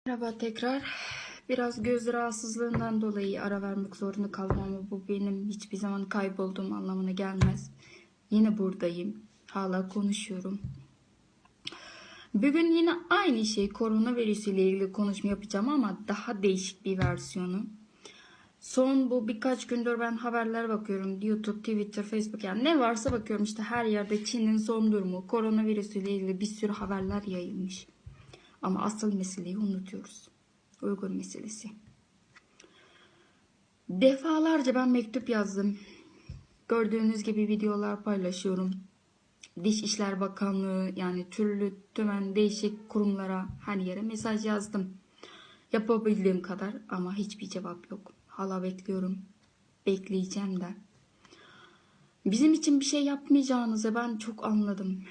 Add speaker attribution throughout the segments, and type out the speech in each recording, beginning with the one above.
Speaker 1: Merhaba tekrar. Biraz göz rahatsızlığından dolayı ara vermek zorunda kaldım ama bu benim hiçbir zaman kaybolduğum anlamına gelmez. Yine buradayım. Hala konuşuyorum. Bugün yine aynı şey koronavirüs ile ilgili konuşma yapacağım ama daha değişik bir versiyonu. Son bu birkaç gündür ben haberler bakıyorum. YouTube, Twitter, Facebook yani ne varsa bakıyorum işte her yerde Çin'in son durumu, koronavirüs ile ilgili bir sürü haberler yayılmış. Ama asıl meseleyi unutuyoruz. Uygur meselesi. Defalarca ben mektup yazdım. Gördüğünüz gibi videolar paylaşıyorum. Dışişler Bakanlığı yani türlü tümen değişik kurumlara her yere mesaj yazdım. Yapabildiğim kadar ama hiçbir cevap yok. Hala bekliyorum. Bekleyeceğim de. Bizim için bir şey yapmayacağınızı ben çok anladım.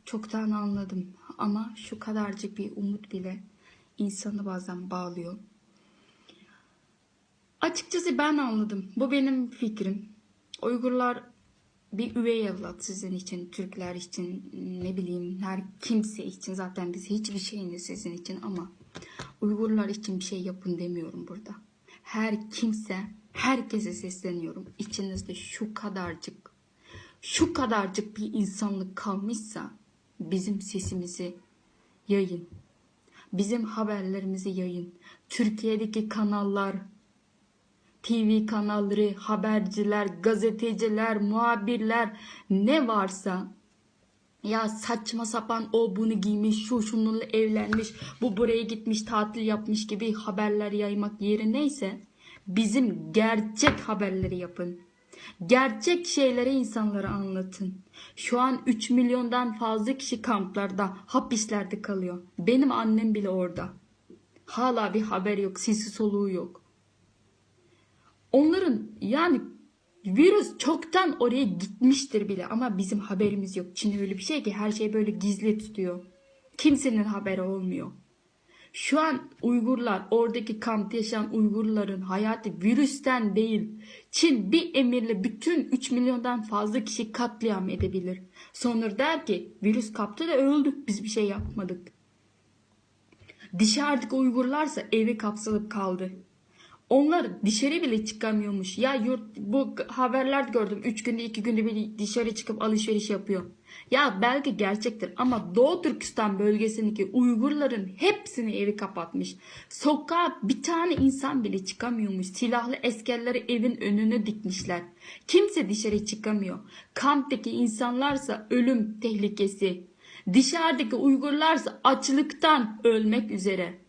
Speaker 1: Çoktan anladım. Ama şu kadarcık bir umut bile insanı bazen bağlıyor. Açıkçası ben anladım. Bu benim fikrim. Uygurlar bir üvey evlat sizin için, Türkler için, ne bileyim her kimse için. Zaten biz hiçbir şeyiniz sizin için ama Uygurlar için bir şey yapın demiyorum burada. Her kimse, herkese sesleniyorum. İçinizde şu kadarcık bir insanlık kalmışsa bizim sesimizi yayın. Bizim haberlerimizi yayın. Türkiye'deki kanallar, TV kanalları, haberciler, gazeteciler, muhabirler ne varsa ya saçma sapan o bunu giymiş, şu şununla evlenmiş, bu buraya gitmiş, tatil yapmış gibi haberler yaymak yerineyse bizim gerçek haberleri yapın. Gerçek şeyleri insanlara anlatın. Şu an 3 milyondan fazla kişi kamplarda, hapislerde kalıyor. Benim annem bile orada. Hala bir haber yok, sesi soluğu yok. Onların yani virüs çoktan oraya gitmiştir bile ama bizim haberimiz yok. Çin öyle bir şey ki her şey böyle gizli tutuyor. Kimsenin haberi olmuyor. Şu an Uygurlar, oradaki kampta yaşayan Uygurların hayatı virüsten değil. Çin bir emirle bütün 3 milyondan fazla kişi katliam edebilir. Sonra der ki virüs kaptı da öldük, biz bir şey yapmadık. Dışarıdaki Uygurlarsa evi kapsalıp kaldı. Onlar dışarı bile çıkamıyormuş. Ya bu haberler gördüm. 3 günde 2 günde bir dışarı çıkıp alışveriş yapıyor. Ya belki gerçektir ama Doğu Türkistan bölgesindeki Uygurların hepsini evi kapatmış. Sokağa bir tane insan bile çıkamıyormuş. Silahlı askerleri evin önüne dikmişler. Kimse dışarı çıkamıyor. Kamptaki insanlarsa ölüm tehlikesi. Dışarıdaki Uygurlarsa açlıktan ölmek üzere.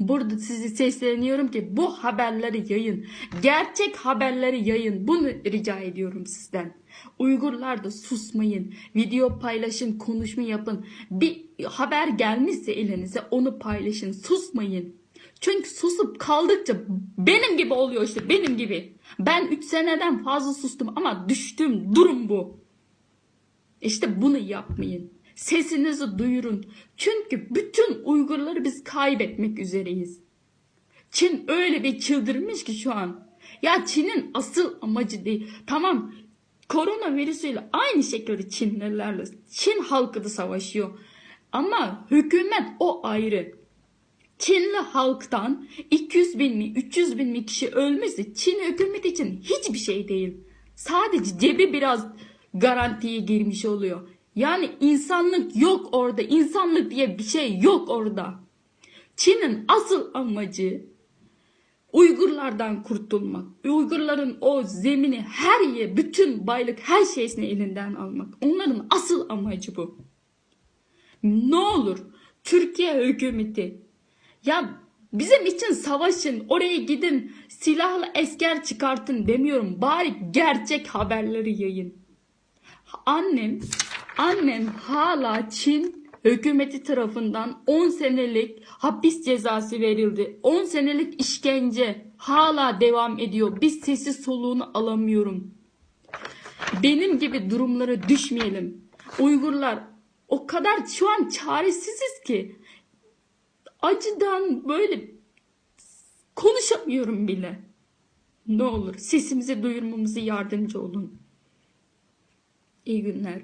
Speaker 1: Burada sizi sesleniyorum ki bu haberleri yayın. Gerçek haberleri yayın. Bunu rica ediyorum sizden. Uygurlar da susmayın. Video paylaşın, konuşma yapın. Bir haber gelmişse elinize onu paylaşın. Susmayın. Çünkü susup kaldıkça benim gibi oluyor işte, benim gibi. Ben 3 seneden fazla sustum ama düştüğüm durum bu. İşte bunu yapmayın. Sesinizi duyurun. Çünkü bütün Uygurları biz kaybetmek üzereyiz. Çin öyle bir çıldırmış ki şu an. Ya Çin'in asıl amacı değil. Tamam, koronavirüsüyle aynı şekilde Çinlilerle, Çin halkı da savaşıyor. Ama hükümet o ayrı. Çinli halktan 200 bin mi 300 bin mi kişi ölmesi Çin hükümeti için hiçbir şey değil. Sadece cebi biraz garantiye girmiş oluyor. Yani insanlık yok orada. İnsanlık diye bir şey yok orada. Çin'in asıl amacı Uygurlardan kurtulmak. Uygurların o zemini, her yer, bütün baylık, her şeysini elinden almak. Onların asıl amacı bu. Ne olur Türkiye hükümeti, ya bizim için savaşın, oraya gidin, silahlı asker çıkartın demiyorum. Bari gerçek haberleri yayın. Annem hala Çin hükümeti tarafından 10 senelik hapis cezası verildi. 10 senelik işkence hala devam ediyor. Biz sesi soluğunu alamıyorum. Benim gibi durumlara düşmeyelim. Uygurlar o kadar şu an çaresiziz ki acıdan böyle konuşamıyorum bile. Ne olur sesimizi duyurmamızı yardımcı olun. İyi günler.